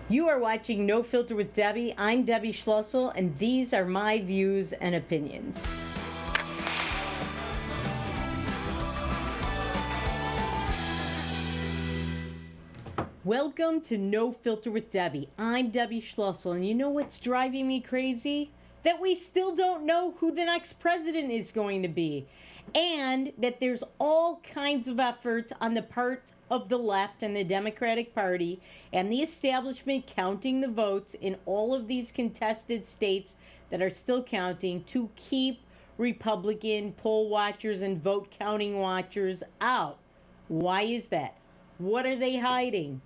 You are watching No Filter with Debbie. I'm Debbie Schlussel, and these are my views and opinions. Welcome to No Filter with Debbie. I'm Debbie Schlussel, and you know what's driving me crazy? That we still don't know who the next president is going to be, and that there's all kinds of efforts on the part of the left and the Democratic Party and the establishment counting the votes in all of these contested states that are still counting to keep Republican poll watchers and vote counting watchers out. Why is that? What are they hiding?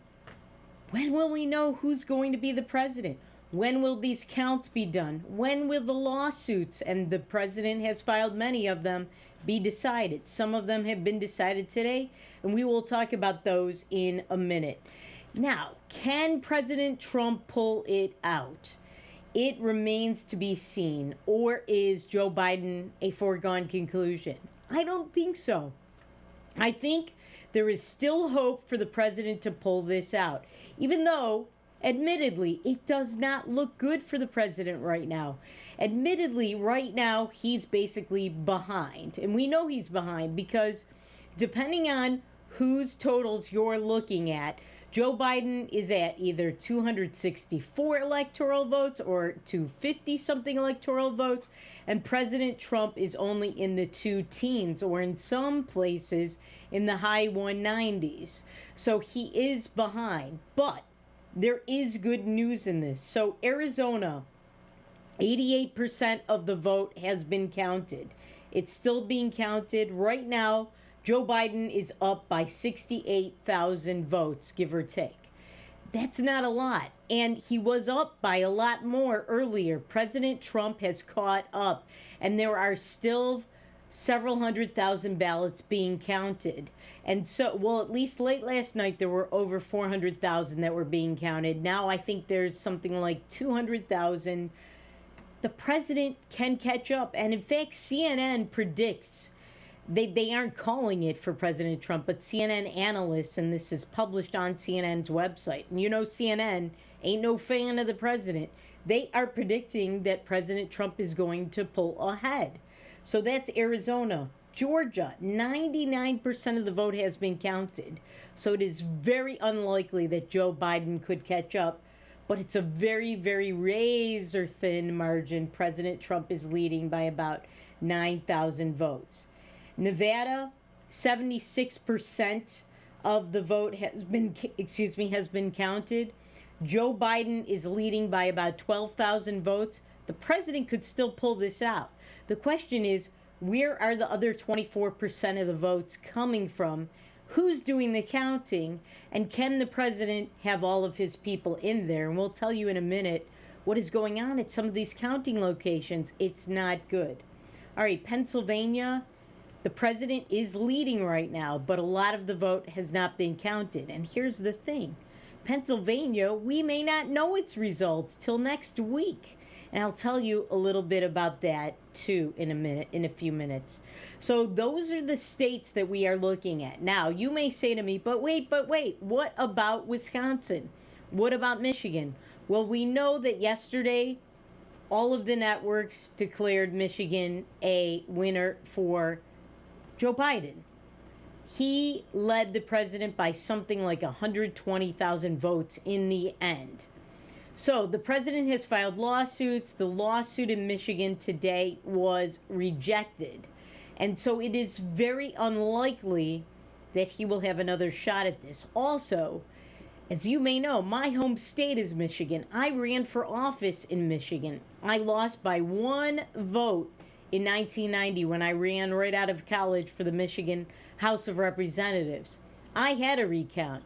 When will we know who's going to be the president? When will these counts be done? When will the lawsuits, and the president has filed many of them, be decided? Some of them have been decided today, and we will talk about those in a minute. Now, can President Trump pull it out? It remains to be seen. Or is Joe Biden a foregone conclusion? I don't think so. I think there is still hope for the president to pull this out, even though, admittedly, it does not look good for the president right now. Admittedly, right now, he's basically behind. And we know he's behind because depending on whose totals you're looking at, Joe Biden is at either 264 electoral votes or 250-something electoral votes, and President Trump is only in the two teens, or in some places in the high 190s. So he is behind, but there is good news in this. So Arizona, 88% of the vote has been counted. It's still being counted. Right now, Joe Biden is up by 68,000 votes, give or take. That's not a lot. And he was up by a lot more earlier. President Trump has caught up, and there are still several 100,000 ballots being counted. And so, well, at least late last night, there were over 400,000 that were being counted. Now I think there's something like 200,000. The president can catch up. And in fact, CNN predicts, they aren't calling it for President Trump, but CNN analysts, and this is published on CNN's website. And you know CNN ain't no fan of the president. They are predicting that President Trump is going to pull ahead. So that's Arizona. Georgia, 99% of the vote has been counted. So it is very unlikely that Joe Biden could catch up. But it's a very, very razor-thin margin. President Trump is leading by about 9,000 votes. Nevada, 76% of the vote has been counted. Joe Biden is leading by about 12,000 votes. The president could still pull this out. The question is, where are the other 24% of the votes coming from? Who's doing the counting? And can the president have all of his people in there? And we'll tell you in a minute what is going on at some of these counting locations. It's not good. All right, Pennsylvania, the president is leading right now, but a lot of the vote has not been counted. And here's the thing. Pennsylvania, we may not know its results till next week. And I'll tell you a little bit about that, too, in a few minutes. So those are the states that we are looking at. Now, you may say to me, but wait, what about Wisconsin? What about Michigan? Well, we know that yesterday, all of the networks declared Michigan a winner for Joe Biden. He led the president by something like 120,000 votes in the end. So the president has filed lawsuits. The lawsuit in Michigan today was rejected. And so it is very unlikely that he will have another shot at this. Also, as you may know, my home state is Michigan. I ran for office in Michigan. I lost by one vote in 1990 when I ran right out of college for the Michigan House of Representatives. I had a recount.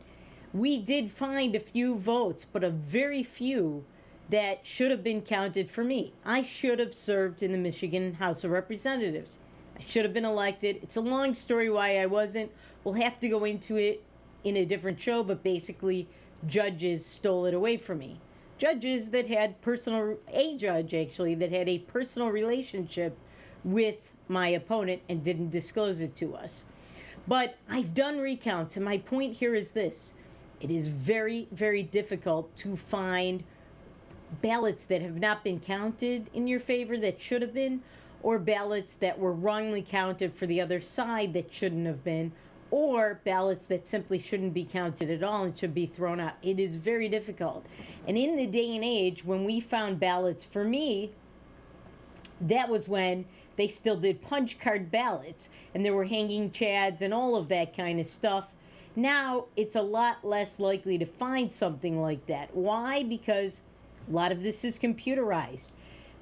We did find a few votes, but a very few that should have been counted for me. I should have served in the Michigan House of Representatives. I should have been elected. It's a long story why I wasn't. We'll have to go into it in a different show, but basically judges stole it away from me. Judges that had a judge actually, that had a personal relationship with my opponent and didn't disclose it to us. But I've done recounts, and my point here is this. It is very, very difficult to find ballots that have not been counted in your favor that should have been, or ballots that were wrongly counted for the other side that shouldn't have been, or ballots that simply shouldn't be counted at all and should be thrown out. It is very difficult. And in the day and age when we found ballots, for me, that was when they still did punch card ballots and there were hanging chads and all of that kind of stuff. Now it's a lot less likely to find something like that. Why? Because a lot of this is computerized.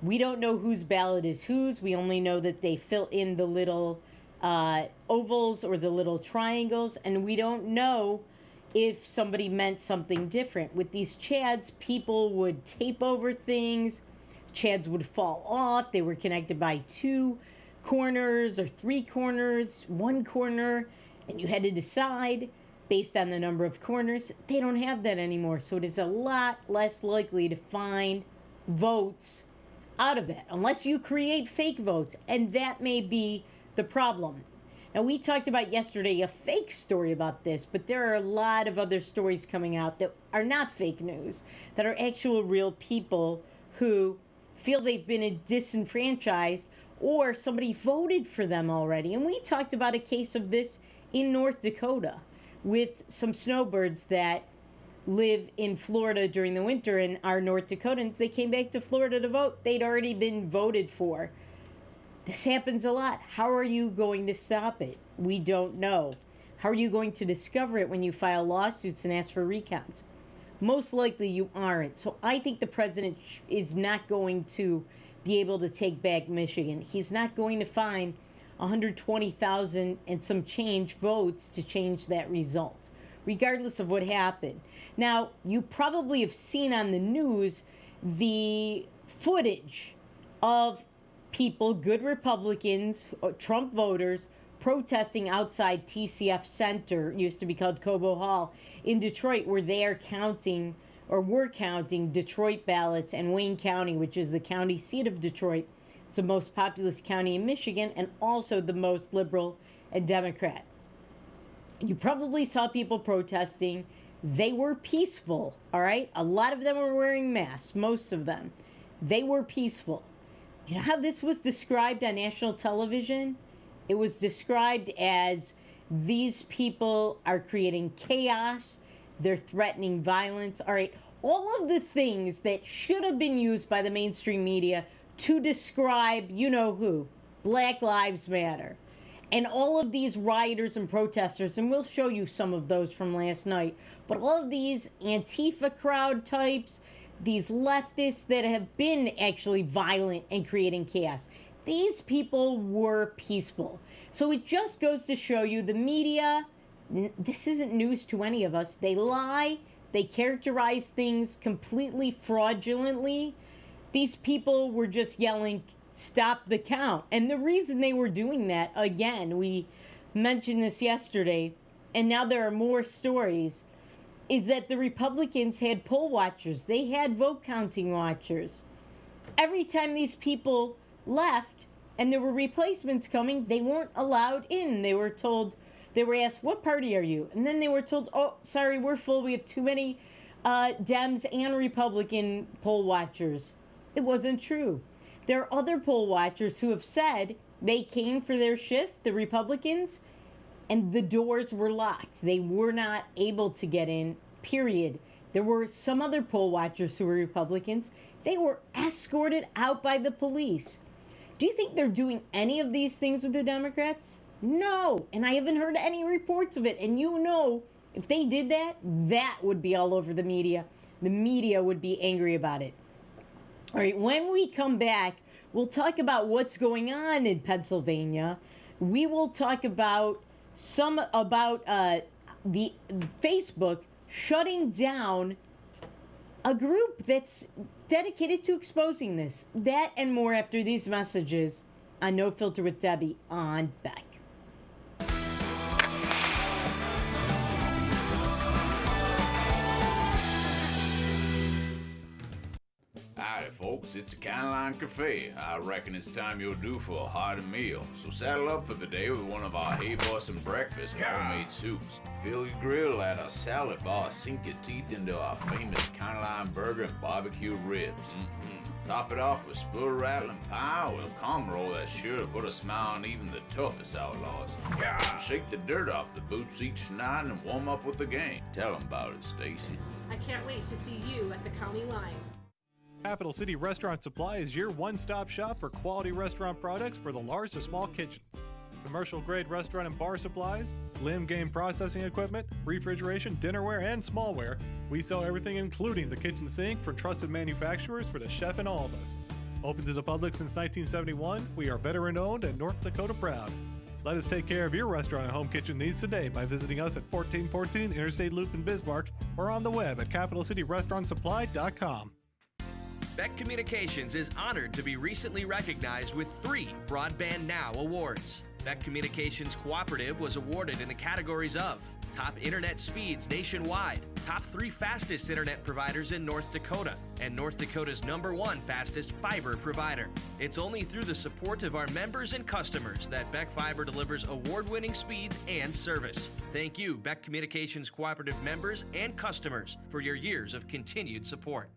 We don't know whose ballot is whose. We only know that they fill in the little ovals or the little triangles, and we don't know if somebody meant something different. With these chads, people would tape over things. Chads would fall off. They were connected by 2 corners or 3 corners, 1 corner, and you had to decide based on the number of corners. They don't have that anymore, so it is a lot less likely to find votes out of it, unless you create fake votes, and that may be the problem. Now, we talked about yesterday a fake story about this, but there are a lot of other stories coming out that are not fake news, that are actual real people who feel they've been disenfranchised or somebody voted for them already. And we talked about a case of this in North Dakota with some snowbirds that live in Florida during the winter and are North Dakotans. They came back to Florida to vote. They'd already been voted for. This happens a lot. How are you going to stop it? We don't know. How are you going to discover it when you file lawsuits and ask for recounts? Most likely you aren't. So I think the president is not going to be able to take back Michigan. He's not going to find 120,000 and some change votes to change that result, regardless of what happened. Now, you probably have seen on the news the footage of people, good Republicans, Trump voters, protesting outside TCF Center, used to be called Cobo Hall, in Detroit, where they are counting, or were counting, Detroit ballots, and Wayne County, which is the county seat of Detroit. It's the most populous county in Michigan, and also the most liberal and Democrat. You probably saw people protesting. They were peaceful, all right? A lot of them were wearing masks, most of them. They were peaceful. You know how this was described on national television? It was described as these people are creating chaos, they're threatening violence, all right? All of the things that should have been used by the mainstream media to describe, you know who, Black Lives Matter. And all of these rioters and protesters, and we'll show you some of those from last night, but all of these Antifa crowd types, these leftists that have been actually violent and creating chaos, these people were peaceful. So it just goes to show you the media, this isn't news to any of us. They lie, they characterize things completely fraudulently. These people were just yelling, "Stop the count." And the reason they were doing that, again, we mentioned this yesterday, and now there are more stories, is that the Republicans had poll watchers. They had vote counting watchers. Every time these people left and there were replacements coming, they weren't allowed in. They were told, they were asked, "What party are you?" And then they were told, "Oh, sorry, we're full. We have too many Dems and Republican poll watchers." It wasn't true. There are other poll watchers who have said they came for their shift, the Republicans, and the doors were locked. They were not able to get in, period. There were some other poll watchers who were Republicans. They were escorted out by the police. Do you think they're doing any of these things with the Democrats? No, and I haven't heard any reports of it. And you know, if they did that, that would be all over the media. The media would be angry about it. All right, when we come back, we'll talk about what's going on in Pennsylvania. We will talk about the Facebook shutting down a group that's dedicated to exposing this. That and more after these messages on No Filter with Debbie on Beck. All Howdy folks, it's a Canline Cafe. I reckon it's time you're due for a hearty meal. So saddle up for the day with one of our hay-bossing breakfast homemade soups. Fill your grill at our salad bar, sink your teeth into our famous Canline burger and barbecue ribs. Top it off with spoon-rattling pie with a calm roll that's sure to put a smile on even the toughest outlaws. Shake the dirt off the boots each night and warm up with the gang. Tell them about it, Stacy. I can't wait to see you at the county line. Capital City Restaurant Supply is your one-stop shop for quality restaurant products for the large to small kitchens. Commercial-grade restaurant and bar supplies, limb game processing equipment, refrigeration, dinnerware, and smallware. We sell everything including the kitchen sink from trusted manufacturers for the chef and all of us. Open to the public since 1971, we are veteran-owned and North Dakota proud. Let us take care of your restaurant and home kitchen needs today by visiting us at 1414 Interstate Loop in Bismarck or on the web at capitalcityrestaurantsupply.com. Beck Communications is honored to be recently recognized with 3 Broadband Now awards. Beck Communications Cooperative was awarded in the categories of Top Internet Speeds Nationwide, Top 3 Fastest Internet Providers in North Dakota, and North Dakota's #1 Fastest Fiber Provider. It's only through the support of our members and customers that Beck Fiber delivers award-winning speeds and service. Thank you, Beck Communications Cooperative members and customers, for your years of continued support.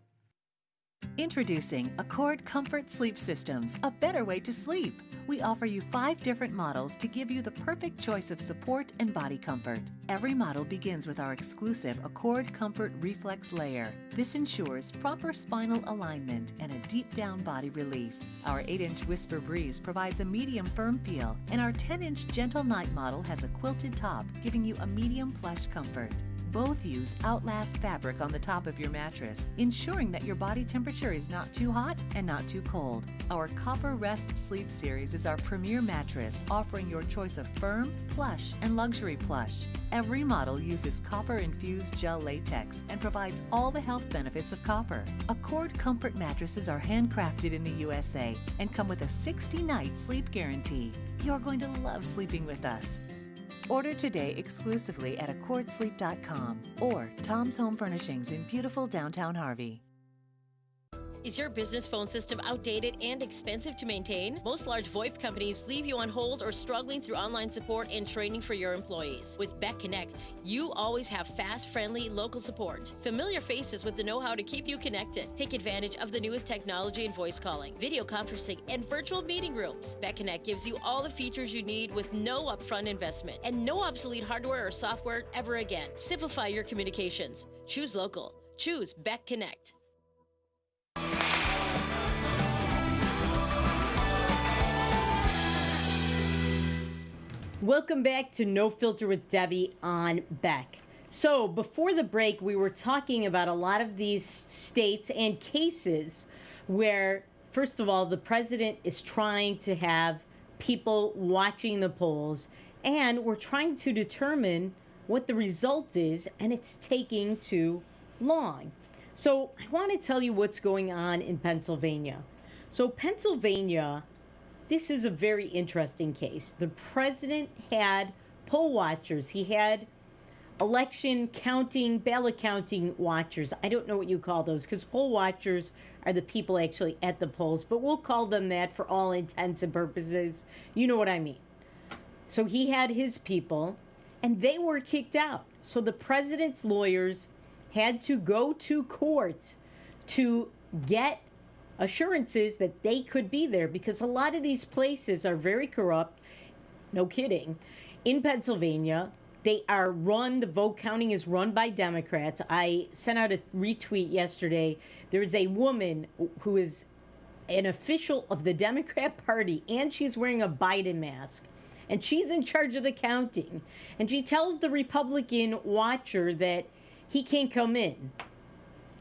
Introducing Accord Comfort Sleep Systems, a better way to sleep. We offer you 5 different models to give you the perfect choice of support and body comfort. Every model begins with our exclusive Accord Comfort Reflex Layer. This ensures proper spinal alignment and a deep down body relief. Our 8-inch Whisper Breeze provides a medium firm feel, and our 10-inch Gentle Night model has a quilted top, giving you a medium plush comfort. Both use Outlast fabric on the top of your mattress, ensuring that your body temperature is not too hot and not too cold. Our Copper Rest Sleep Series is our premier mattress, offering your choice of firm, plush, and luxury plush. Every model uses copper-infused gel latex and provides all the health benefits of copper. Accord Comfort mattresses are handcrafted in the USA and come with a 60-night sleep guarantee. You're going to love sleeping with us. Order today exclusively at accordsleep.com or Tom's Home Furnishings in beautiful downtown Harvey. Is your business phone system outdated and expensive to maintain? Most large VoIP companies leave you on hold or struggling through online support and training for your employees. With Beck Connect, you always have fast, friendly, local support. Familiar faces with the know-how to keep you connected. Take advantage of the newest technology in voice calling, video conferencing, and virtual meeting rooms. Beck Connect gives you all the features you need with no upfront investment and no obsolete hardware or software ever again. Simplify your communications. Choose local. Choose Beck Connect. Welcome back to No Filter with Debbie on Beck. So before the break, we were talking about a lot of these states and cases where, first of all, the president is trying to have people watching the polls, and we're trying to determine what the result is, and it's taking too long. So I want to tell you what's going on in Pennsylvania. So Pennsylvania, this is a very interesting case. The president had poll watchers. He had election counting, ballot counting watchers. I don't know what you call those, because poll watchers are the people actually at the polls, but we'll call them that for all intents and purposes. You know what I mean. So he had his people, and they were kicked out. So the president's lawyers had to go to court to get assurances that they could be there, because a lot of these places are very corrupt. No kidding. In Pennsylvania, they are run, the vote counting is run by Democrats. I sent out a retweet yesterday. There's a woman who is an official of the Democrat Party, and she's wearing a Biden mask, and she's in charge of the counting, and she tells the Republican watcher that he can't come in.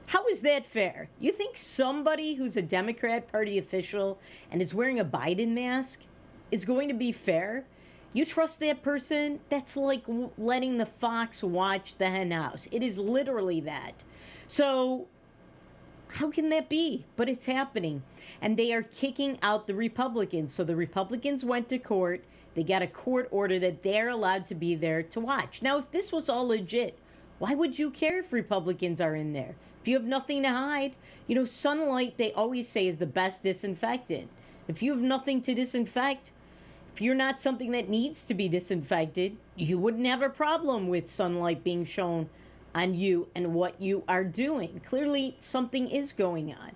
How is that fair? You think somebody who's a Democrat Party official and is wearing a Biden mask is going to be fair? You trust that person? That's like letting the fox watch the hen house. It is literally that. So how can that be? But it's happening. And they are kicking out the Republicans. So the Republicans went to court. They got a court order that they're allowed to be there to watch. Now, if this was all legit, why would you care if Republicans are in there? If you have nothing to hide, sunlight, they always say, is the best disinfectant. If you have nothing to disinfect, if you're not something that needs to be disinfected, you wouldn't have a problem with sunlight being shown on you and what you are doing. Clearly, something is going on.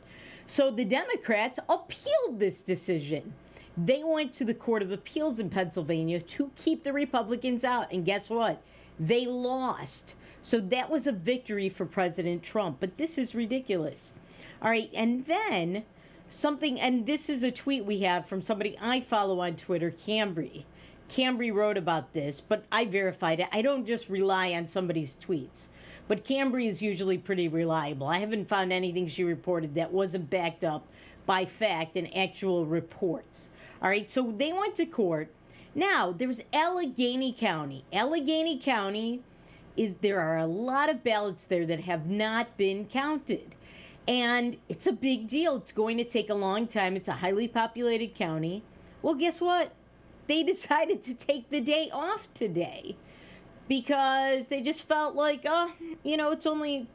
So the Democrats appealed this decision. They went to the Court of Appeals in Pennsylvania to keep the Republicans out. And guess what? They lost. So that was a victory for President Trump. But this is ridiculous. All right, and then and this is a tweet we have from somebody I follow on Twitter, Cambry. Cambry wrote about this, but I verified it. I don't just rely on somebody's tweets. But Cambry is usually pretty reliable. I haven't found anything she reported that wasn't backed up by fact and actual reports. All right, so they went to court. Now, there's Allegheny County. Allegheny County there are a lot of ballots there that have not been counted. And it's a big deal. It's going to take a long time. It's a highly populated county. Well, guess what? They decided to take the day off today because they just felt like, it's only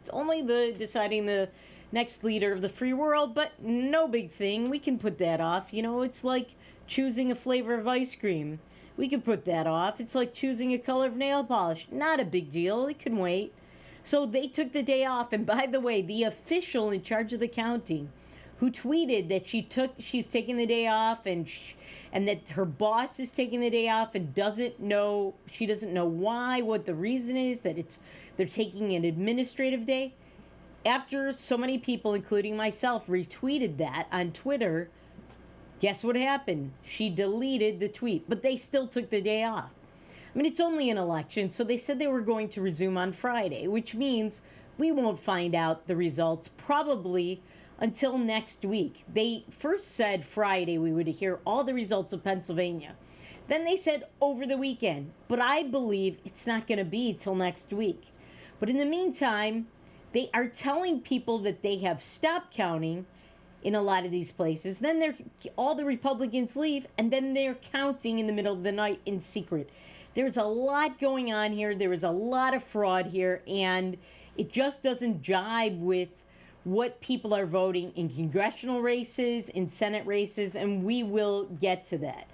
deciding the next leader of the free world, but no big thing. We can put that off. It's like choosing a flavor of ice cream. We can put that off. It's like choosing a color of nail polish. Not a big deal. It can wait. So they took the day off. And by the way, the official in charge of the county who tweeted that she's taking the day off and that her boss is taking the day off and she doesn't know why, what the reason is, that they're taking an administrative day. After so many people, including myself, retweeted that on Twitter, guess what happened? She deleted the tweet, but they still took the day off. I mean, it's only an election, so they said they were going to resume on Friday, which means we won't find out the results probably until next week. They first said Friday we would hear all the results of Pennsylvania. Then they said over the weekend, but I believe it's not going to be till next week. But in the meantime, they are telling people that they have stopped counting in a lot of these places. Then all the Republicans leave, and then they're counting in the middle of the night in secret. There's a lot going on here. There is a lot of fraud here, and it just doesn't jibe with what people are voting in congressional races, in Senate races, and we will get to that.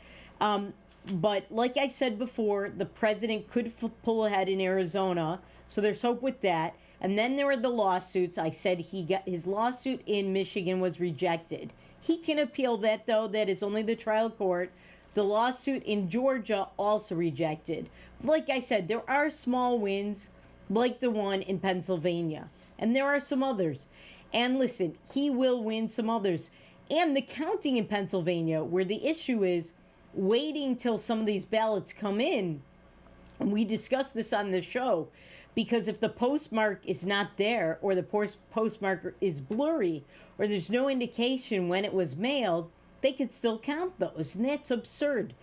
But like I said before, the president could pull ahead in Arizona, so there's hope with that. And then there were the lawsuits. I said his lawsuit in Michigan was rejected. He can appeal that, though. That is only the trial court. The lawsuit in Georgia also rejected. Like I said, there are small wins, like the one in Pennsylvania. And there are some others. And listen, he will win some others. And the counting in Pennsylvania, where the issue is waiting till some of these ballots come in. And we discussed this on the show. Because if the postmark is not there, or the postmark is blurry, or there's no indication when it was mailed, they could still count those. And that's absurd.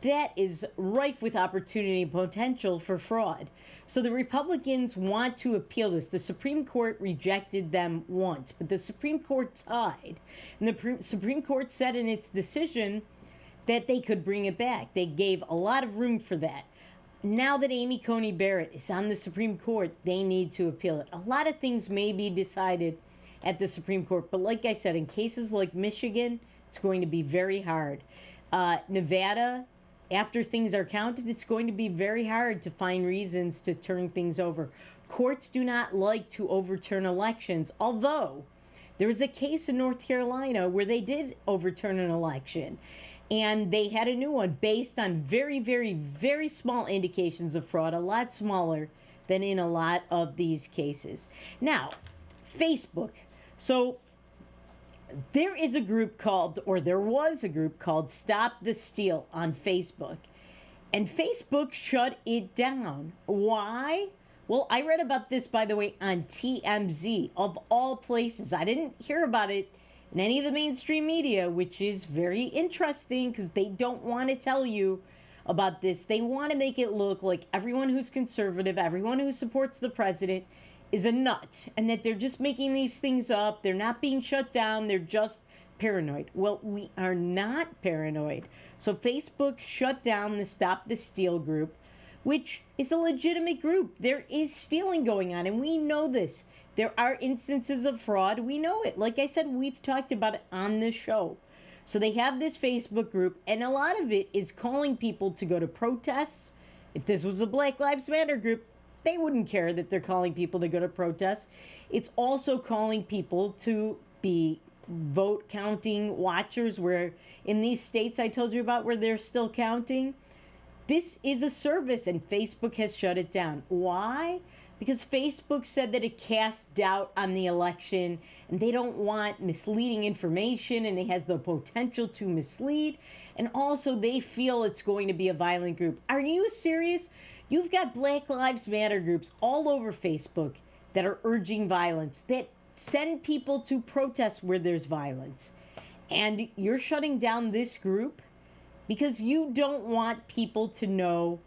That is rife with opportunity and potential for fraud. So the Republicans want to appeal this. The Supreme Court rejected them once, but the Supreme Court tied. And the Supreme Court said in its decision that they could bring it back. They gave a lot of room for that. Now that Amy Coney Barrett is on the Supreme Court, they need to appeal it. A lot of things may be decided at the Supreme Court, but like I said, in cases like Michigan, it's going to be very hard. Nevada, after things are counted, it's going to be very hard to find reasons to turn things over. Courts do not like to overturn elections, although there was a case in North Carolina where they did overturn an election. And they had a new one based on very, very, very small indications of fraud, a lot smaller than in a lot of these cases. Now, Facebook. So there was a group called Stop the Steal on Facebook. And Facebook shut it down. Why? Well, I read about this, by the way, on TMZ, of all places. I didn't hear about it in any of the mainstream media, which is very interesting because they don't want to tell you about this. They want to make it look like everyone who's conservative, everyone who supports the president is a nut, and that they're just making these things up. They're not being shut down. They're just paranoid. Well, we are not paranoid. So Facebook shut down the Stop the Steal group, which is a legitimate group. There is stealing going on, and we know this. There are instances of fraud. We know it. Like I said, we've talked about it on this show. So they have this Facebook group, and a lot of it is calling people to go to protests. If this was a Black Lives Matter group, they wouldn't care that they're calling people to go to protests. It's also calling people to be vote counting watchers, where in these states I told you about where they're still counting. This is a service, and Facebook has shut it down. Why? Because Facebook said that it casts doubt on the election, and they don't want misleading information, and it has the potential to mislead, and also they feel it's going to be a violent group. Are you serious? You've got Black Lives Matter groups all over Facebook that are urging violence, that send people to protest where there's violence, and you're shutting down this group because you don't want people to know,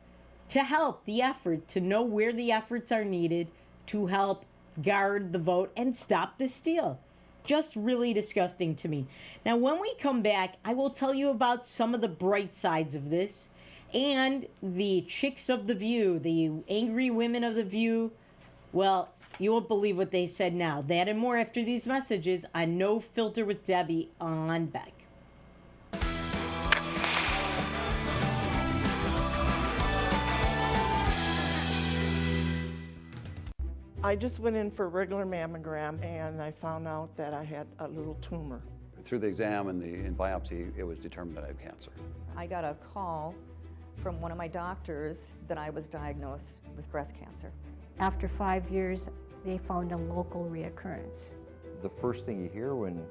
to help the effort, to know where the efforts are needed to help guard the vote and stop the steal. Just really disgusting to me. Now, when we come back, I will tell you about some of the bright sides of this and the chicks of the View, the angry women of the View. Well, you won't believe what they said now. That and more after these messages on No Filter with Debbie on Beck. I just went in for a regular mammogram, and I found out that I had a little tumor. Through the exam and the biopsy, it was determined that I have cancer. I got a call from one of my doctors that I was diagnosed with breast cancer. After 5 years, they found a local reoccurrence. The first thing you hear when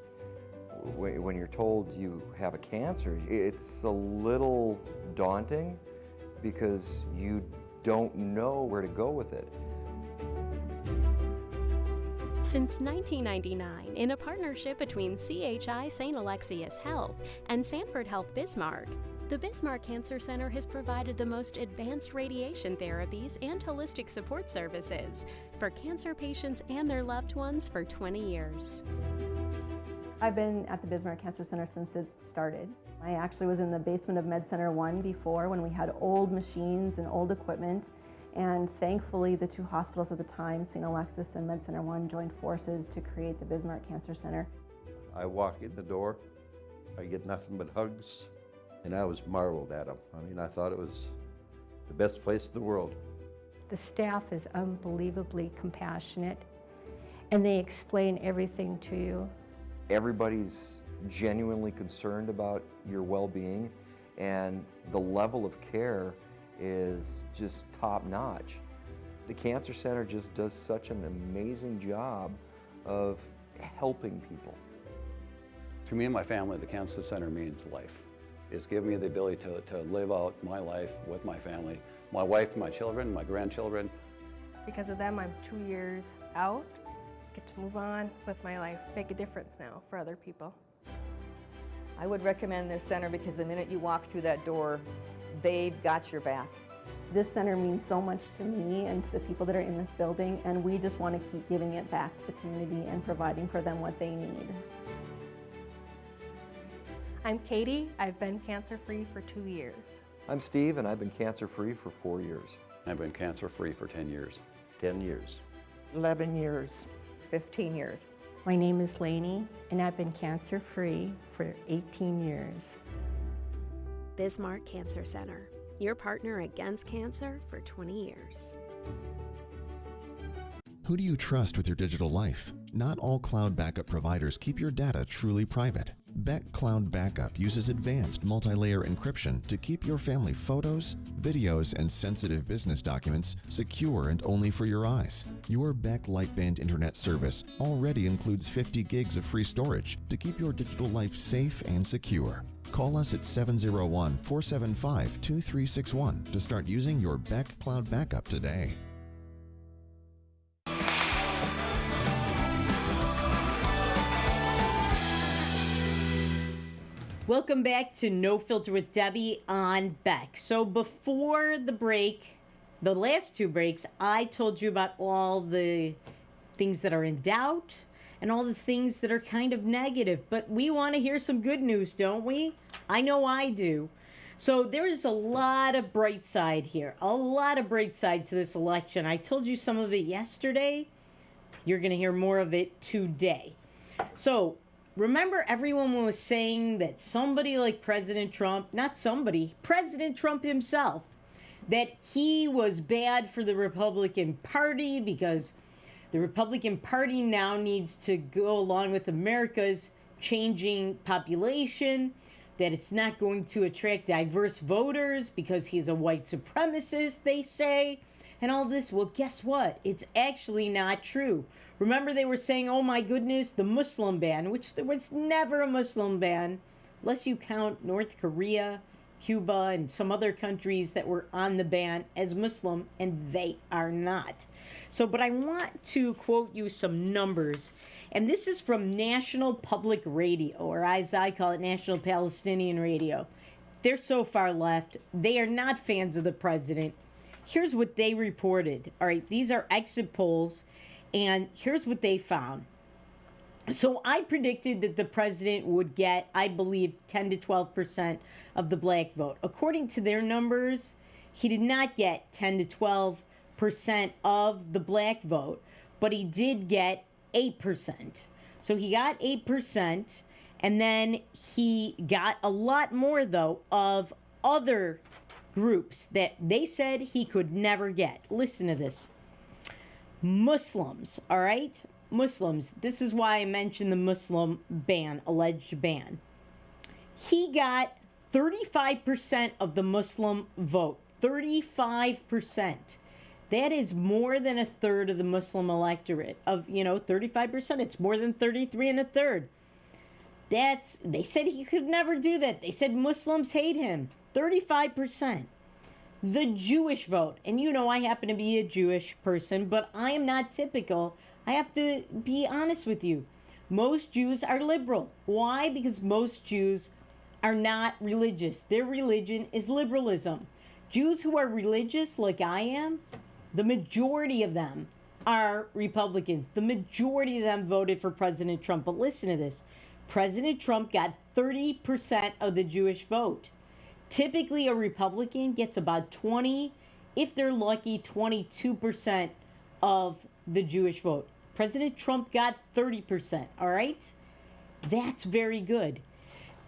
you're told you have a cancer, it's a little daunting because you don't know where to go with it. Since 1999, in a partnership between CHI St. Alexius Health and Sanford Health Bismarck, the Bismarck Cancer Center has provided the most advanced radiation therapies and holistic support services for cancer patients and their loved ones for 20 years. I've been at the Bismarck Cancer Center since it started. I actually was in the basement of Med Center 1 before, when we had old machines and old equipment. And thankfully, the two hospitals at the time, St. Alexius and Med Center 1, joined forces to create the Bismarck Cancer Center. I walk in the door, I get nothing but hugs, and I was marveled at them. I mean, I thought it was the best place in the world. The staff is unbelievably compassionate, and they explain everything to you. Everybody's genuinely concerned about your well-being, and the level of care is just top-notch. The Cancer Center just does such an amazing job of helping people. To me and my family, the Cancer Center means life. It's given me the ability to live out my life with my family, my wife, my children, my grandchildren. Because of them, I'm 2 years out. Get to move on with my life, make a difference now for other people. I would recommend this center because the minute you walk through that door, they've got your back. This center means so much to me and to the people that are in this building, and we just want to keep giving it back to the community and providing for them what they need. I'm Katie. I've been cancer-free for 2 years. I'm Steve, and I've been cancer-free for 4 years. I've been cancer-free for 10 years. 10 years. 11 years. 15 years. My name is Lainey, and I've been cancer-free for 18 years. Bismarck Cancer Center, your partner against cancer for 20 years. Who do you trust with your digital life? Not all cloud backup providers keep your data truly private. Beck Cloud Backup uses advanced multi-layer encryption to keep your family photos, videos, and sensitive business documents secure and only for your eyes. Your Beck Lightband Internet service already includes 50 gigs of free storage to keep your digital life safe and secure. Call us at 701-475-2361 to start using your Beck Cloud Backup today. Welcome back to No Filter with Debbie on Beck. So before the break, the last two breaks, I told you about all the things that are in doubt and all the things that are kind of negative. But we want to hear some good news, don't we? I know I do. So there is a lot of bright side here. A lot of bright side to this election. I told you some of it yesterday. You're going to hear more of it today. So, remember everyone was saying that somebody like President Trump, not somebody, President Trump himself, that he was bad for the Republican Party because the Republican Party now needs to go along with America's changing population, that it's not going to attract diverse voters because he's a white supremacist, they say, and all this. Well, guess what? It's actually not true. Remember they were saying, oh my goodness, the Muslim ban, which there was never a Muslim ban, unless you count North Korea, Cuba, and some other countries that were on the ban as Muslim, and they are not. So, but I want to quote you some numbers, and this is from National Public Radio, or as I call it, National Palestinian Radio. They're so far left. They are not fans of the president. Here's what they reported. All right, these are exit polls, and here's what they found. So I predicted that the president would get, I believe, 10 to 12% of the black vote. According to their numbers, he did not get 10 to 12% of the black vote, but he did get 8%. So he got 8%, and then he got a lot more, though, of other groups that they said he could never get. Listen to this. Muslims, all right? Muslims. This is why I mentioned the Muslim ban, alleged ban. He got 35% of the Muslim vote. 35%. That is more than a third of the Muslim electorate. Of, 35%, it's more than 33 and a third. They said he could never do that. They said Muslims hate him. 35%. The Jewish vote, and I happen to be a Jewish person, but I am not typical. I have to be honest with you. Most Jews are liberal. Why? Because most Jews are not religious. Their religion is liberalism. Jews who are religious, like I am, the majority of them are Republicans. The majority of them voted for President Trump. But listen to this. President Trump got 30% of the Jewish vote. Typically, a Republican gets about 20, if they're lucky, 22% of the Jewish vote. President Trump got 30%, all right? That's very good.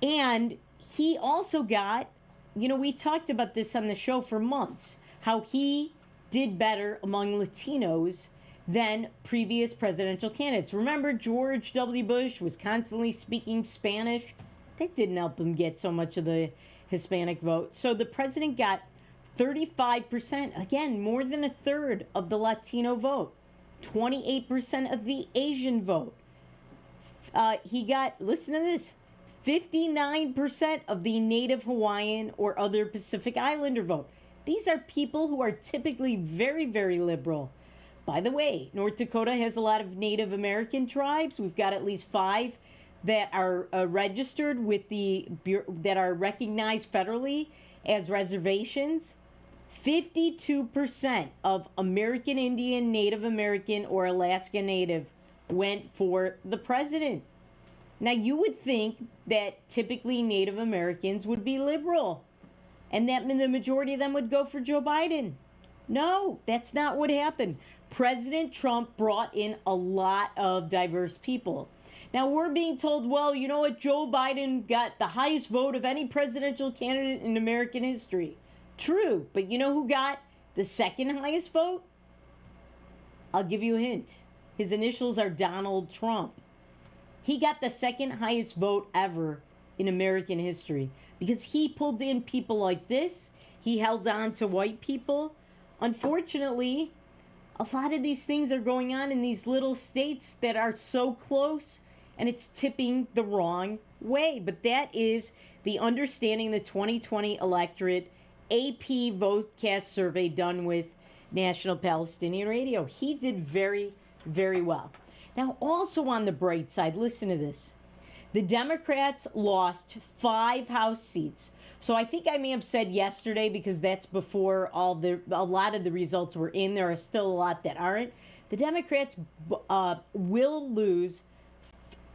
And he also got, we talked about this on the show for months, how he did better among Latinos than previous presidential candidates. Remember, George W. Bush was constantly speaking Spanish? That didn't help him get so much of the Hispanic vote. So the president got 35%, again, more than a third of the Latino vote, 28% of the Asian vote. He got, listen to this, 59% of the Native Hawaiian or other Pacific Islander vote. These are people who are typically very, very liberal. By the way, North Dakota has a lot of Native American tribes. We've got at least 5 that are registered with that are recognized federally as reservations. 52% of American Indian, Native American, or Alaska Native went for the president. Now, you would think that typically Native Americans would be liberal and that the majority of them would go for Joe Biden. No, that's not what happened. President Trump brought in a lot of diverse people. Now, we're being told, well, you know what? Joe Biden got the highest vote of any presidential candidate in American history. True, but you know who got the second highest vote? I'll give you a hint. His initials are Donald Trump. He got the second highest vote ever in American history because he pulled in people like this. He held on to white people. Unfortunately, a lot of these things are going on in these little states that are so close, and it's tipping the wrong way. But that is the understanding the 2020 electorate AP Votecast survey done with National Palestinian Radio. He did very, very well. Now, also on the bright side, listen to this. The Democrats lost 5 House seats. So I think I may have said yesterday, because that's before a lot of the results were in. There are still a lot that aren't. The Democrats will lose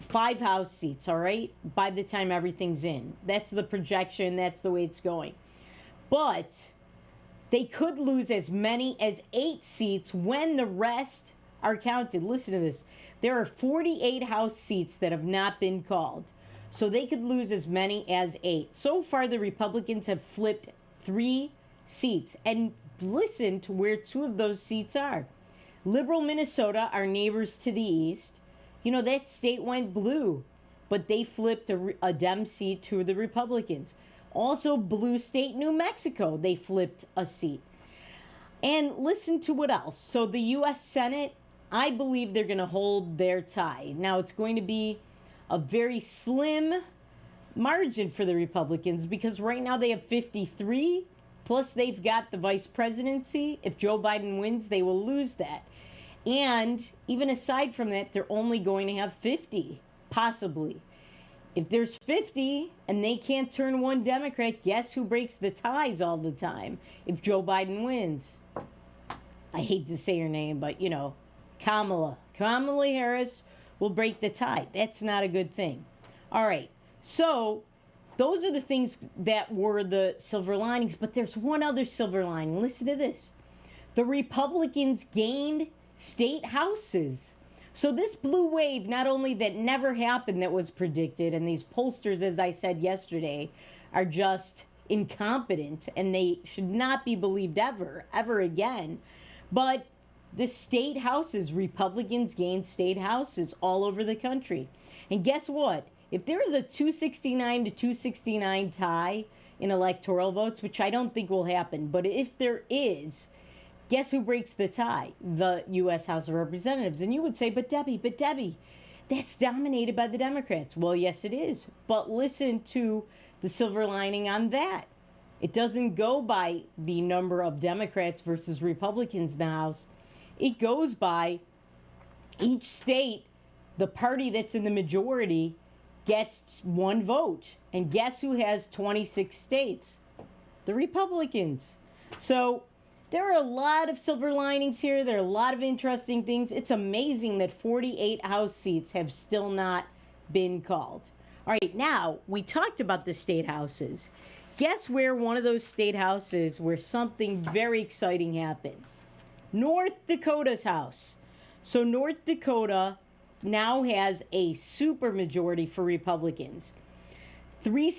5 House seats, all right, by the time everything's in. That's the projection. That's the way it's going. But they could lose as many as 8 seats when the rest are counted. Listen to this. There are 48 House seats that have not been called. So they could lose as many as 8. So far, the Republicans have flipped 3 seats. And listen to where 2 of those seats are. Liberal Minnesota, our neighbors to the east. You know, that state went blue, but they flipped a Dem seat to the Republicans. Also, blue state New Mexico, they flipped a seat. And listen to what else. So the U.S. Senate, I believe they're going to hold their tie. Now, it's going to be a very slim margin for the Republicans because right now they have 53, plus they've got the vice presidency. If Joe Biden wins, they will lose that. And even aside from that, they're only going to have 50, possibly. If there's 50 and they can't turn one Democrat, guess who breaks the ties all the time if Joe Biden wins? I hate to say her name, but you know, Kamala Harris will break the tie. That's not a good thing. All right, so those are the things that were the silver linings, but there's one other silver lining. Listen to this. The Republicans gained state houses. So this blue wave, not only that never happened that was predicted, and these pollsters, as I said yesterday, are just incompetent, and they should not be believed ever again, but the state houses, Republicans gained state houses all over the country. And guess what? If there is a 269 to 269 tie in electoral votes, which I don't think will happen, but if there is, guess who breaks the tie? The U.S. House of Representatives. And you would say, but Debbie, that's dominated by the Democrats. Well, yes, it is. But listen to the silver lining on that. It doesn't go by the number of Democrats versus Republicans in the House. It goes by each state, the party that's in the majority gets one vote. And guess who has 26 states? The Republicans. So there are a lot of silver linings here. There are a lot of interesting things. It's amazing that 48 House seats have still not been called. All right, now, we talked about the state houses. Guess where one of those state houses where something very exciting happened? North Dakota's House. So North Dakota now has a supermajority for Republicans. 3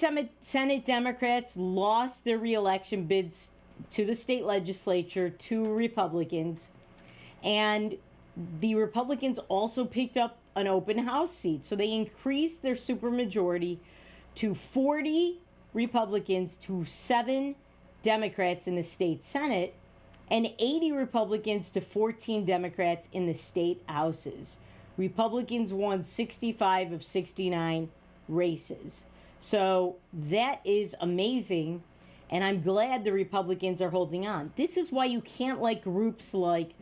Senate Democrats lost their reelection bids to the state legislature to Republicans, and the Republicans also picked up an open house seat. So they increased their supermajority to 40 Republicans to 7 Democrats in the state Senate, and 80 Republicans to 14 Democrats in the state houses. Republicans won 65 of 69 races. So that is amazing. And I'm glad the Republicans are holding on. This is why you can't let groups like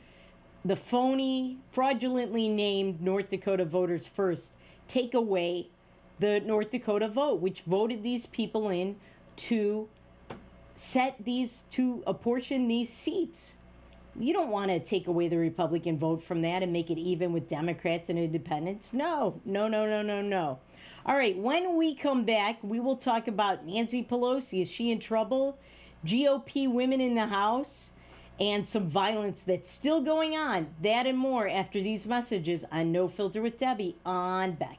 the phony, fraudulently named North Dakota Voters First take away the North Dakota vote, which voted these people in to apportion these seats. You don't want to take away the Republican vote from that and make it even with Democrats and independents. No. All right, when we come back, we will talk about Nancy Pelosi. Is she in trouble? GOP women in the House, and some violence that's still going on. That and more after these messages on No Filter with Debbie on Beck.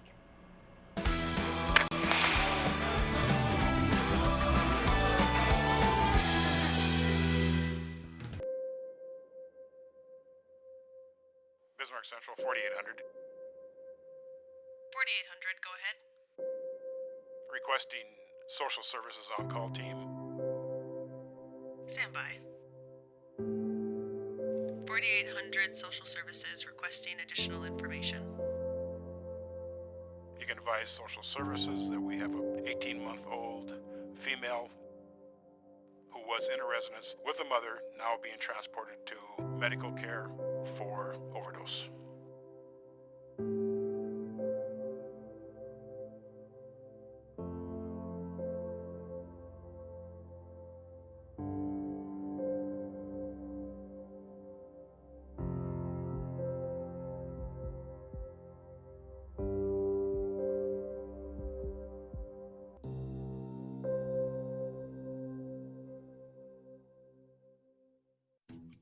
Bismarck Central, 4800. 4800, go ahead. Requesting social services on-call team. Stand by. 4800 social services requesting additional information. You can advise social services that we have an 18-month-old female who was in a residence with a mother, now being transported to medical care for overdose.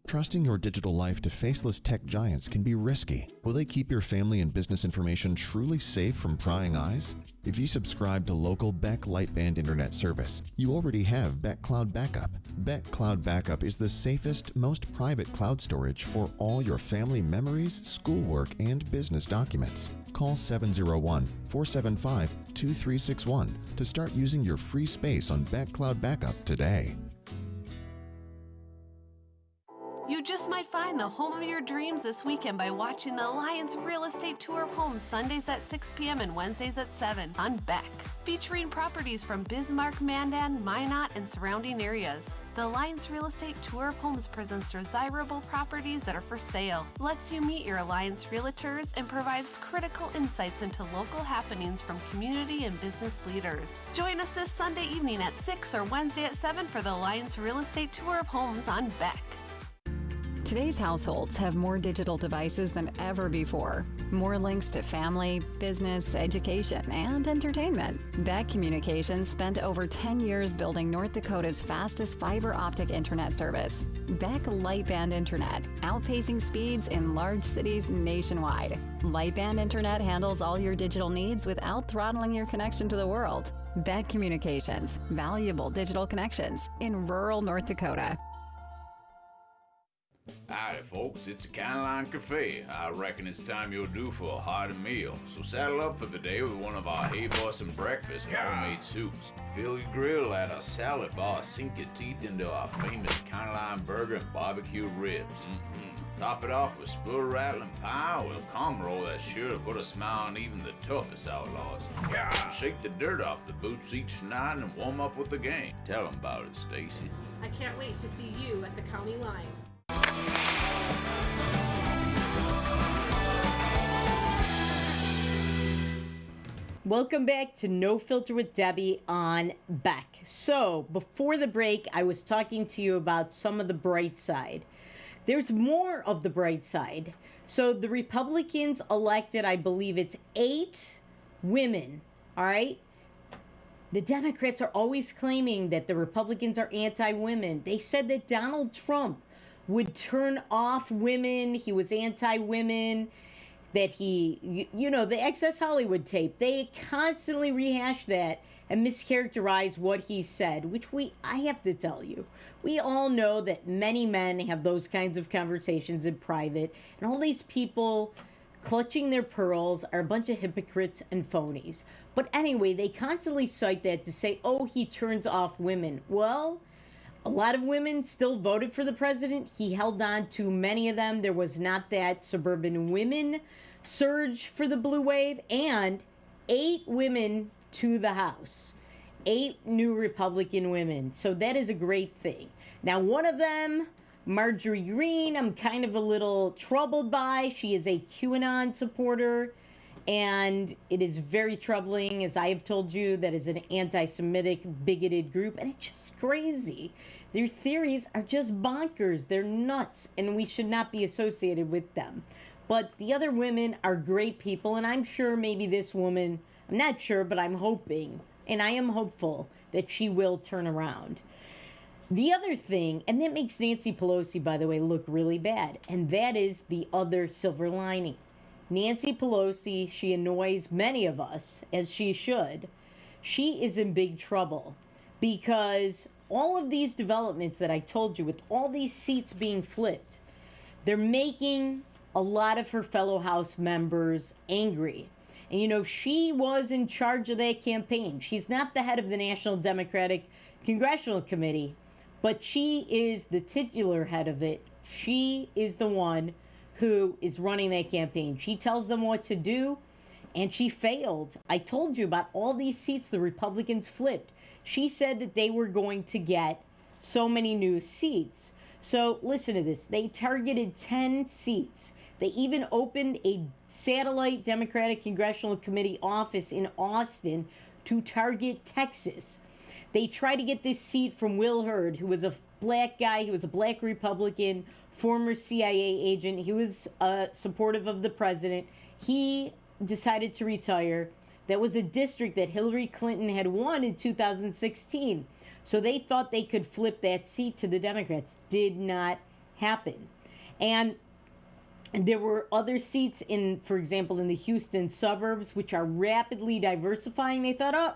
Trusting your digital life to faceless tech giants can be risky. Will they keep your family and business information truly safe from prying eyes? If you subscribe to local Beck Lightband internet service, you already have Beck Cloud Backup. Beck Cloud Backup is the safest, most private cloud storage for all your family memories, schoolwork, and business documents. Call 701-475-2361 to start using your free space on Beck Cloud Backup today. You just might find the home of your dreams this weekend by watching the Alliance Real Estate Tour of Homes Sundays at 6 p.m. and Wednesdays at 7 on Beck, featuring properties from Bismarck, Mandan, Minot, and surrounding areas. The Alliance Real Estate Tour of Homes presents desirable properties that are for sale, lets you meet your Alliance realtors, and provides critical insights into local happenings from community and business leaders. Join us this Sunday evening at 6 or Wednesday at 7 for the Alliance Real Estate Tour of Homes on Beck. Today's households have more digital devices than ever before. More links to family, business, education, and entertainment. Beck Communications spent over 10 years building North Dakota's fastest fiber optic internet service. Beck Lightband Internet, outpacing speeds in large cities nationwide. Lightband Internet handles all your digital needs without throttling your connection to the world. Beck Communications, valuable digital connections in rural North Dakota. Howdy folks, it's the Line Cafe. I reckon it's time you're due for a hearty meal. So saddle up for the day with one of our Hey Bossin' breakfast homemade soups. Fill your grill at a salad bar, sink your teeth into our famous Line burger and barbecue ribs. Top it off with spur rattling pie with a cum roll that's sure to put a smile on even the toughest outlaws. Shake the dirt off the boots each night and warm up with the gang. Tell them about it, Stacy. I can't wait to see you at the county line. Welcome back to No Filter with Debbie on Beck. So, before the break, I was talking to you about some of the bright side. There's more of the bright side. So, the Republicans elected, I believe it's 8 women, all right? The Democrats are always claiming that the Republicans are anti-women. They said that Donald Trump would turn off women, he was anti-women, that he, you know, the Access Hollywood tape, they constantly rehash that and mischaracterize what he said, which I have to tell you, we all know that many men have those kinds of conversations in private, and all these people clutching their pearls are a bunch of hypocrites and phonies. But anyway, they constantly cite that to say, oh, he turns off women. Well, a lot of women still voted for the president. He held on to many of them. There was not that suburban women surge for the blue wave. And 8 women to the House. 8 new Republican women. So that is a great thing. Now, one of them, Marjorie Greene, I'm kind of a little troubled by. She is a QAnon supporter. And it is very troubling, as I have told you, that is an anti-Semitic, bigoted group. And it's just crazy. Their theories are just bonkers. They're nuts, and we should not be associated with them. But the other women are great people, and I'm sure maybe this woman, I'm not sure, but I'm hoping, and I am hopeful that she will turn around. The other thing, and that makes Nancy Pelosi, by the way, look really bad, and that is the other silver lining. Nancy Pelosi, she annoys many of us, as she should. She is in big trouble because all of these developments that I told you, with all these seats being flipped, they're making a lot of her fellow House members angry. And you know, she was in charge of that campaign. She's not the head of the National Democratic Congressional Committee, but she is the titular head of it. She is the one who is running that campaign. She tells them what to do, and she failed. I told you about all these seats the Republicans flipped. She said that they were going to get so many new seats. So listen to this. They targeted 10 seats. They even opened a satellite Democratic Congressional Committee office in Austin to target Texas. They tried to get this seat from Will Hurd, who was a black guy. He was a black Republican, former CIA agent. He was supportive of the president. He decided to retire. That was a district that Hillary Clinton had won in 2016. So they thought they could flip that seat to the Democrats. Did not happen. And there were other seats in, for example, in the Houston suburbs, which are rapidly diversifying. They thought, oh,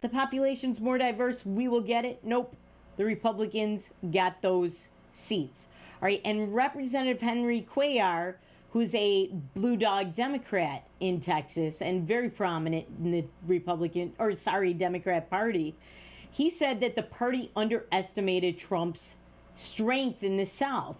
the population's more diverse, we will get it. Nope, the Republicans got those seats. All right, and Representative Henry Cuellar, who's a Blue Dog Democrat in Texas and very prominent in the Democrat Party, he said that the party underestimated Trump's strength in the South.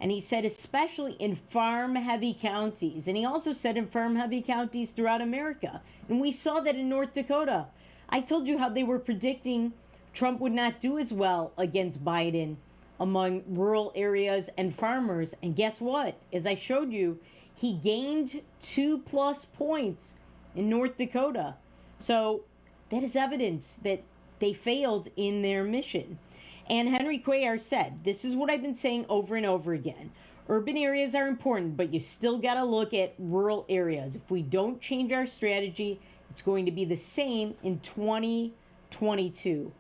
And he said especially in farm-heavy counties. And he also said in farm-heavy counties throughout America. And we saw that in North Dakota. I told you how they were predicting Trump would not do as well against Biden among rural areas and farmers. And guess what? As I showed you, he gained 2+ points in North Dakota. So that is evidence that they failed in their mission. And Henry Cuellar said, this is what I've been saying over and over again. Urban areas are important, but you still got to look at rural areas. If we don't change our strategy, it's going to be the same in 2022.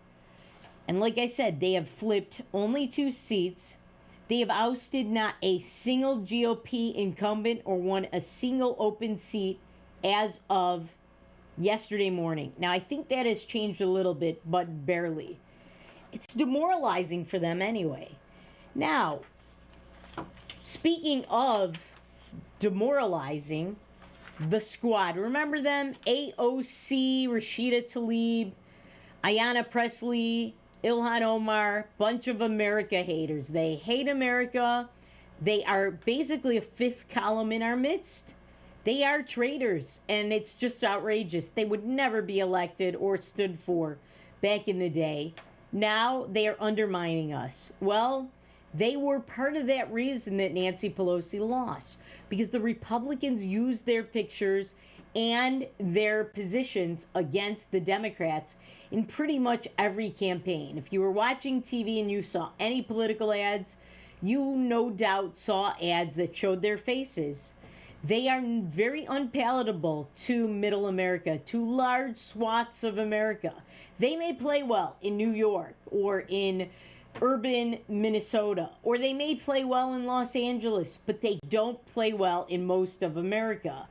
And like I said, they have flipped only 2 seats. They have ousted not a single GOP incumbent or won a single open seat as of yesterday morning. Now, I think that has changed a little bit, but barely. It's demoralizing for them anyway. Now, speaking of demoralizing, the squad. Remember them? AOC, Rashida Tlaib, Ayanna Pressley, Ilhan Omar, bunch of America haters. They hate America. They are basically a 5th column in our midst. They are traitors, and it's just outrageous. They would never be elected or stood for back in the day. Now they are undermining us. Well, they were part of that reason that Nancy Pelosi lost, because the Republicans used their pictures and their positions against the Democrats in pretty much every campaign. If you were watching TV and you saw any political ads, you no doubt saw ads that showed their faces. They are very unpalatable to middle America, to large swaths of America. They may play well in New York or in urban Minnesota, or they may play well in Los Angeles, but they don't play well in most of America.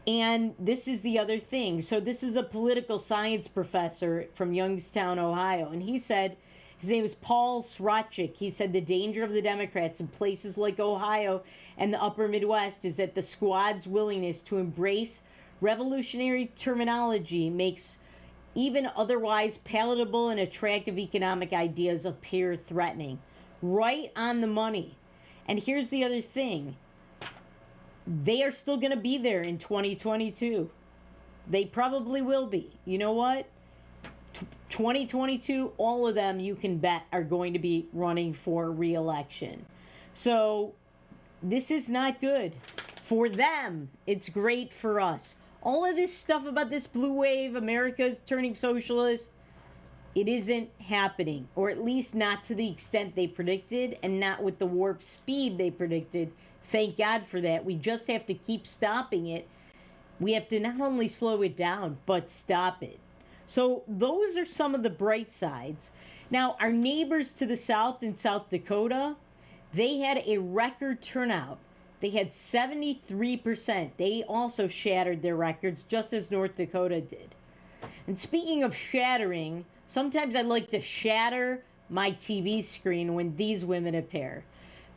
And this is the other thing. So this is a political science professor from Youngstown, Ohio, and he said, his name is Paul Srotchik. He said the danger of the Democrats in places like Ohio and the upper Midwest is that the squad's willingness to embrace revolutionary terminology makes even otherwise palatable and attractive economic ideas appear threatening. Right on the money. And here's the other thing. They are still going to be there in 2022. They probably will be. You know what? 2022, all of them, you can bet, are going to be running for re-election. So this is not good for them. It's great for us. All of this stuff about this blue wave, America's turning socialist, it isn't happening, or at least not to the extent they predicted and not with the warp speed they predicted. Thank God for that. We just have to keep stopping it. We have to not only slow it down, but stop it. So those are some of the bright sides. Now, our neighbors to the south in South Dakota, they had a record turnout. They had 73%. They also shattered their records, just as North Dakota did. And speaking of shattering, sometimes I like to shatter my TV screen when these women appear.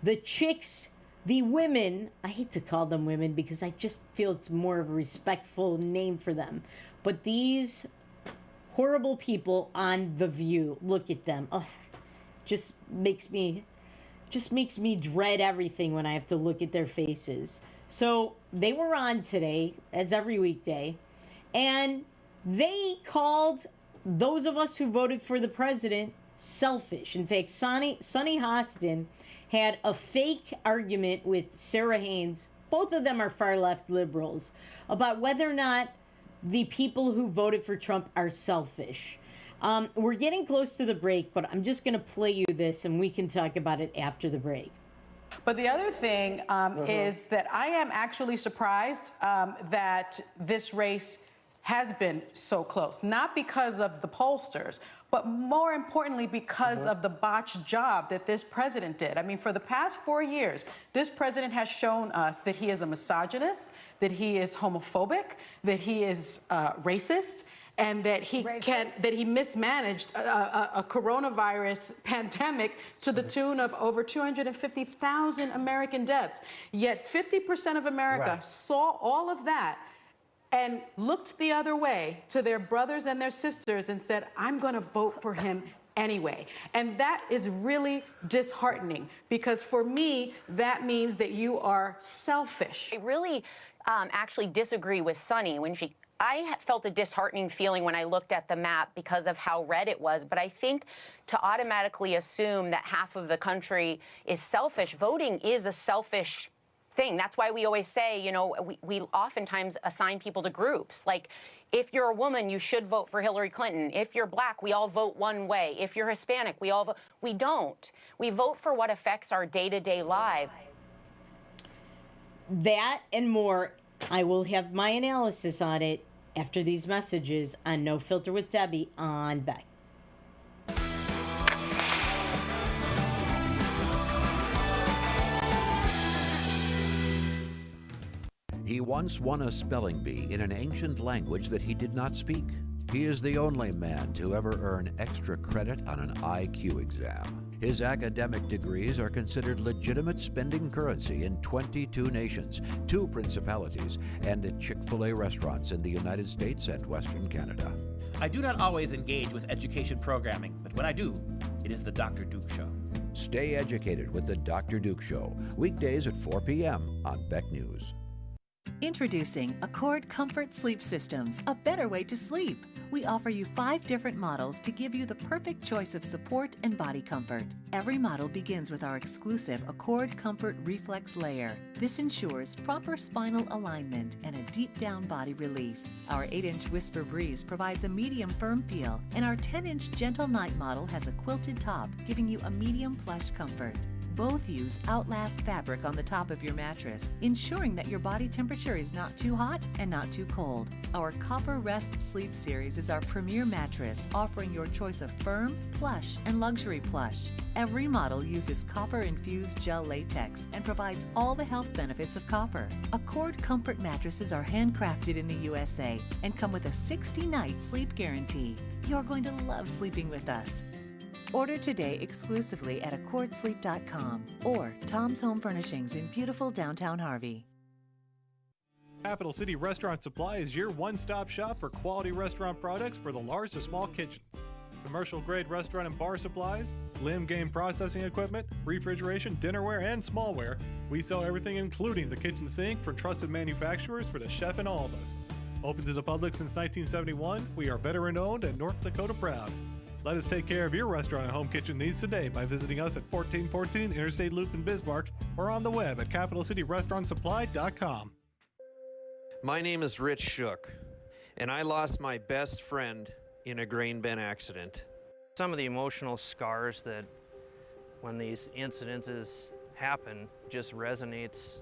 The chicks, the women, I hate to call them women because I just feel it's more of a respectful name for them. But these horrible people on The View, look at them. Ugh, just makes me dread everything when I have to look at their faces. So they were on today, as every weekday, and they called those of us who voted for the president selfish. In fact, Sonny Hostin had a fake argument with Sarah Haynes. Both of them are far-left liberals, about whether or not the people who voted for Trump are selfish. We're getting close to the break, but I'm just going to play you this, and we can talk about it after the break. But the other thing is that I am actually surprised that this race has been so close, not because of the pollsters, but more importantly because of the botched job that this president did. I mean, for the past 4 years, this president has shown us that he is a misogynist, that he is homophobic, that he is racist, and that he mismanaged a coronavirus pandemic to the tune of over 250,000 American deaths. Yet 50% of America saw all of that and looked the other way to their brothers and their sisters and said, I'm going to vote for him anyway. And that is really disheartening, because for me, that means that you are selfish. I really actually disagree with Sunny when I felt a disheartening feeling when I looked at the map because of how red it was, but I think to automatically assume that half of the country is selfish, voting is a selfish thing. That's why we always say, you know, we oftentimes assign people to groups. Like, if you're a woman, you should vote for Hillary Clinton. If you're black, we all vote one way. If you're Hispanic, we all vote. We don't. We vote for what affects our day-to-day lives. That and more, I will have my analysis on it after these messages on No Filter with Debbie on Beck. He once won a spelling bee in an ancient language that he did not speak. He is the only man to ever earn extra credit on an IQ exam. His academic degrees are considered legitimate spending currency in 22 nations, 2 principalities, and at Chick-fil-A restaurants in the United States and Western Canada. I do not always engage with education programming, but when I do, it is the Dr. Duke Show. Stay educated with the Dr. Duke Show, weekdays at 4 p.m. on Beck News. Introducing Accord Comfort Sleep Systems, a better way to sleep. We offer you 5 different models to give you the perfect choice of support and body comfort. Every model begins with our exclusive Accord Comfort Reflex Layer. This ensures proper spinal alignment and a deep down body relief. Our 8-inch Whisper Breeze provides a medium firm feel, and our 10-inch Gentle Night model has a quilted top, giving you a medium plush comfort. Both use Outlast fabric on the top of your mattress, ensuring that your body temperature is not too hot and not too cold. Our Copper Rest Sleep Series is our premier mattress, offering your choice of firm, plush, and luxury plush. Every model uses copper-infused gel latex and provides all the health benefits of copper. Accord Comfort mattresses are handcrafted in the USA and come with a 60-night sleep guarantee. You're going to love sleeping with us. Order today exclusively at accordsleep.com or Tom's Home Furnishings in beautiful downtown Harvey. Capital City Restaurant Supply is your one-stop shop for quality restaurant products for the large to small kitchens. Commercial-grade restaurant and bar supplies, limb game processing equipment, refrigeration, dinnerware, and smallware. We sell everything including the kitchen sink for trusted manufacturers for the chef and all of us. Open to the public since 1971, we are veteran-owned and North Dakota proud. Let us take care of your restaurant and home kitchen needs today by visiting us at 1414 Interstate Loop in Bismarck or on the web at capitalcityrestaurantsupply.com. My name is Rich Shook, and I lost my best friend in a grain bin accident. Some of the emotional scars that when these incidences happen just resonates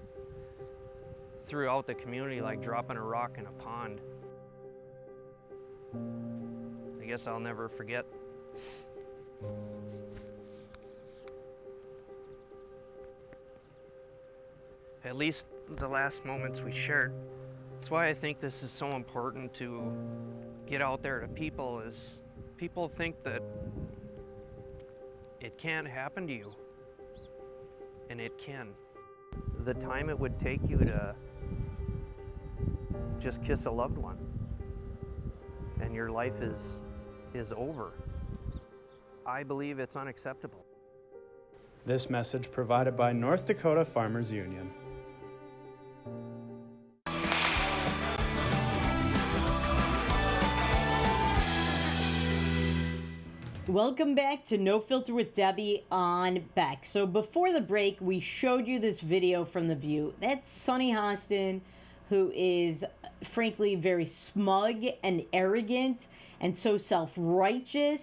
throughout the community like dropping a rock in a pond. I guess I'll never forget. At least the last moments we shared. That's why I think this is so important to get out there to people, is people think that it can't happen to you, and it can. The time it would take you to just kiss a loved one and your life is over. I believe it's unacceptable. This message provided by North Dakota Farmers Union. Welcome back to No Filter with Debbie on Beck. So before the break, we showed you this video from The View. That's Sunny Hostin, who is frankly very smug and arrogant and so self-righteous.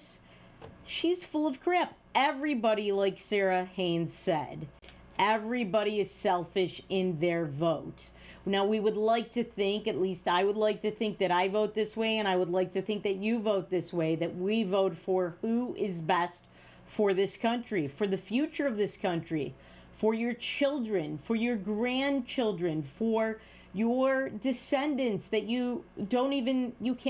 She's full of crap. Everybody, like Sarah Haynes said, everybody is selfish in their vote. Now, we would like to think, at least I would like to think, that I vote this way, and I would like to think that you vote this way, that we vote for who is best for this country, for the future of this country, for your children, for your grandchildren, for your descendants that you can't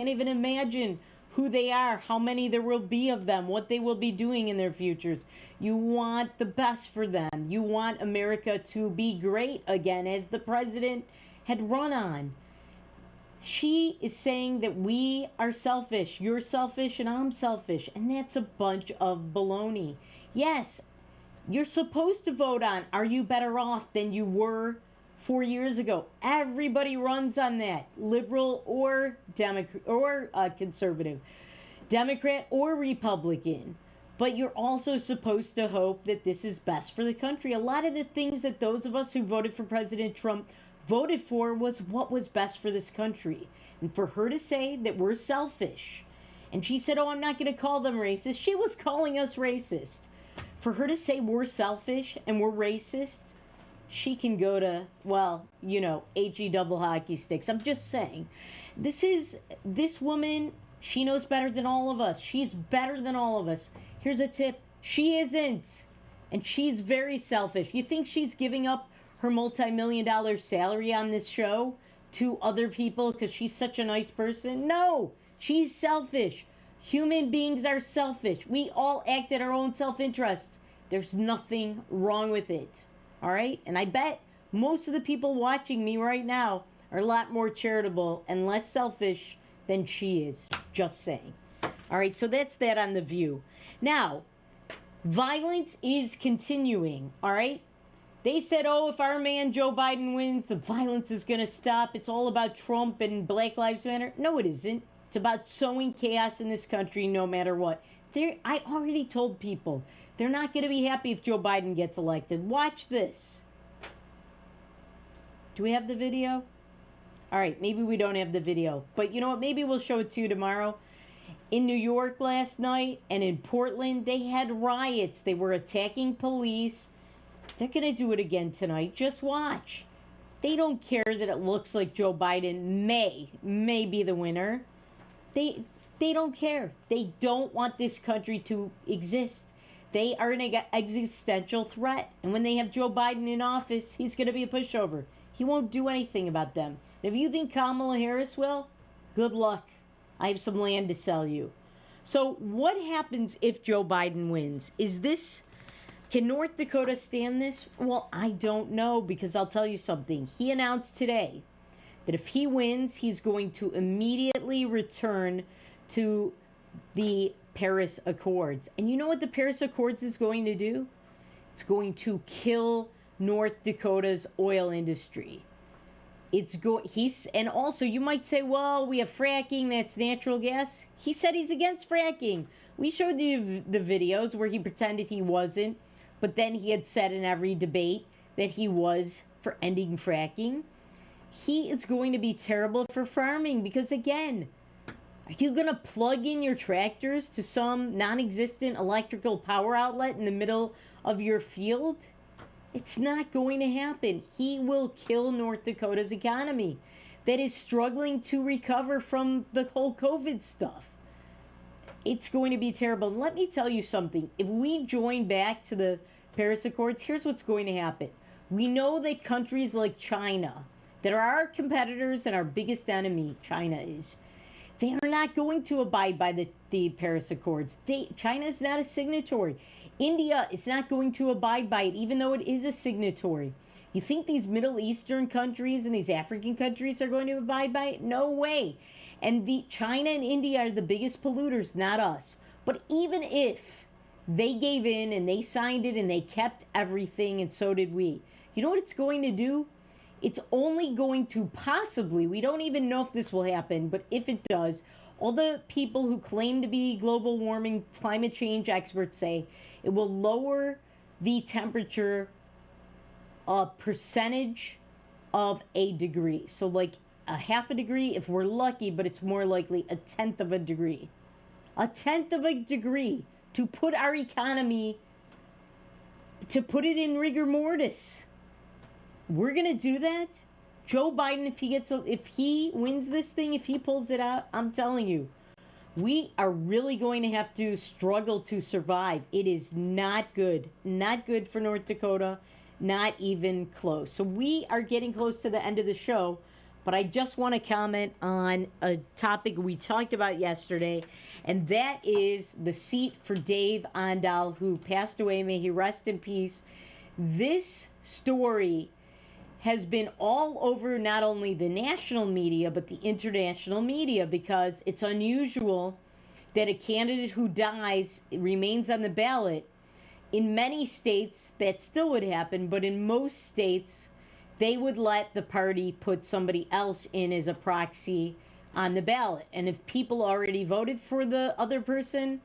even imagine who they are, how many there will be of them, what they will be doing in their futures. You want the best for them. You want America to be great again, as the president had run on. She is saying that we are selfish. You're selfish and I'm selfish. And that's a bunch of baloney. Yes, you're supposed to vote on, are you better off than you were 4 years ago? Everybody runs on that, liberal or conservative, Democrat or Republican. But you're also supposed to hope that this is best for the country. A lot of the things that those of us who voted for President Trump voted for was what was best for this country. And for her to say that we're selfish, and she said, oh, I'm not going to call them racist. She was calling us racist. For her to say we're selfish and we're racist, she can go to, well, you know, HE double hockey sticks. I'm just saying. This woman, she knows better than all of us. She's better than all of us. Here's a tip. She isn't. And she's very selfish. You think she's giving up her multi-million-dollar salary on this show to other people because she's such a nice person? No. She's selfish. Human beings are selfish. We all act in our own self-interest. There's nothing wrong with it. All right? And I bet most of the people watching me right now are a lot more charitable and less selfish than she is. Just saying. All right, so that's that on The View. Now, violence is continuing, all right? They said, oh, if our man Joe Biden wins, the violence is going to stop. It's all about Trump and Black Lives Matter. No, it isn't. It's about sowing chaos in this country no matter what. I already told people they're not going to be happy if Joe Biden gets elected. Watch this. Do we have the video? All right, maybe we don't have the video. But you know what? Maybe we'll show it to you tomorrow. In New York last night and in Portland, they had riots. They were attacking police. They're going to do it again tonight. Just watch. They don't care that it looks like Joe Biden may be the winner. They don't care. They don't want this country to exist. They are an existential threat. And when they have Joe Biden in office, he's going to be a pushover. He won't do anything about them. If you think Kamala Harris will, good luck. I have some land to sell you. So what happens if Joe Biden wins? Can North Dakota stand this? Well, I don't know, because I'll tell you something. He announced today that if he wins, he's going to immediately return to the Paris Accords. And you know what the Paris Accords is going to do? It's going to kill North Dakota's oil industry. And also you might say, well, we have fracking, that's natural gas. He said he's against fracking. We showed you the videos where he pretended he wasn't, but then he had said in every debate that he was for ending fracking. He is going to be terrible for farming because, again, are you going to plug in your tractors to some non-existent electrical power outlet in the middle of your field? It's not going to happen. He will kill North Dakota's economy that is struggling to recover from the whole COVID stuff. It's going to be terrible. And let me tell you something. If we join back to the Paris Accords, here's what's going to happen. We know that countries like China, that are our competitors and our biggest enemy, China is, they are not going to abide by the Paris Accords. China is not a signatory. India is not going to abide by it, even though it is a signatory. You think these Middle Eastern countries and these African countries are going to abide by it? No way. And China and India are the biggest polluters, not us. But even if they gave in and they signed it and they kept everything, and so did we, you know what it's going to do? It's only going to possibly, we don't even know if this will happen, but if it does, all the people who claim to be global warming, climate change experts say it will lower the temperature a percentage of a degree. So like a half a degree if we're lucky, but it's more likely a tenth of a degree. A tenth of a degree to put our economy, to put it in rigor mortis. We're going to do that? Joe Biden, if he wins this thing, if he pulls it out, I'm telling you, we are really going to have to struggle to survive. It is not good. Not good for North Dakota. Not even close. So we are getting close to the end of the show, but I just want to comment on a topic we talked about yesterday, and that is the seat for Dave Ondal, who passed away. May he rest in peace. This story has been all over not only the national media, but the international media, because it's unusual that a candidate who dies remains on the ballot. In many states, that still would happen, but in most states, they would let the party put somebody else in as a proxy on the ballot. And if people already voted for the other person,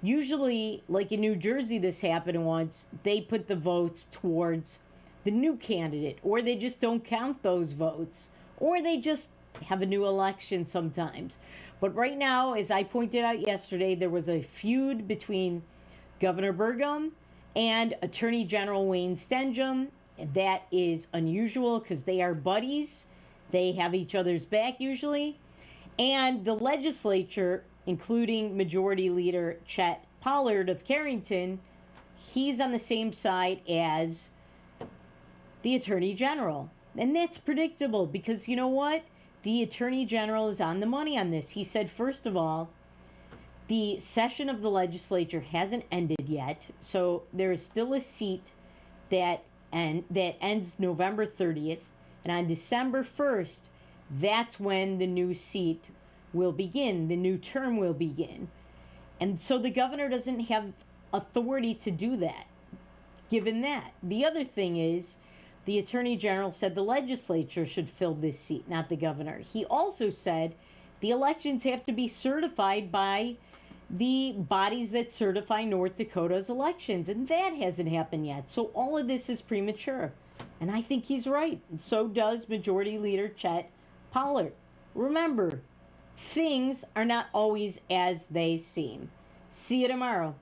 usually, like in New Jersey, this happened once, they put the votes towards the new candidate, or they just don't count those votes, or they just have a new election sometimes. But right now, as I pointed out yesterday, there was a feud between Governor Burgum and Attorney General Wayne Stenjum. That is unusual because they are buddies. They have each other's back usually. And the legislature, including Majority Leader Chet Pollard of Carrington, he's on the same side as the Attorney General. And that's predictable because you know what? The Attorney General is on the money on this. He said, first of all, the session of the legislature hasn't ended yet, so there is still a seat that ends November 30th, and on December 1st, that's when the new seat will begin, the new term will begin. And so the governor doesn't have authority to do that, given that. The other thing is, the Attorney General said the legislature should fill this seat, not the governor. He also said the elections have to be certified by the bodies that certify North Dakota's elections, and that hasn't happened yet. So all of this is premature, and I think he's right. And so does Majority Leader Chet Pollard. Remember, things are not always as they seem. See you tomorrow.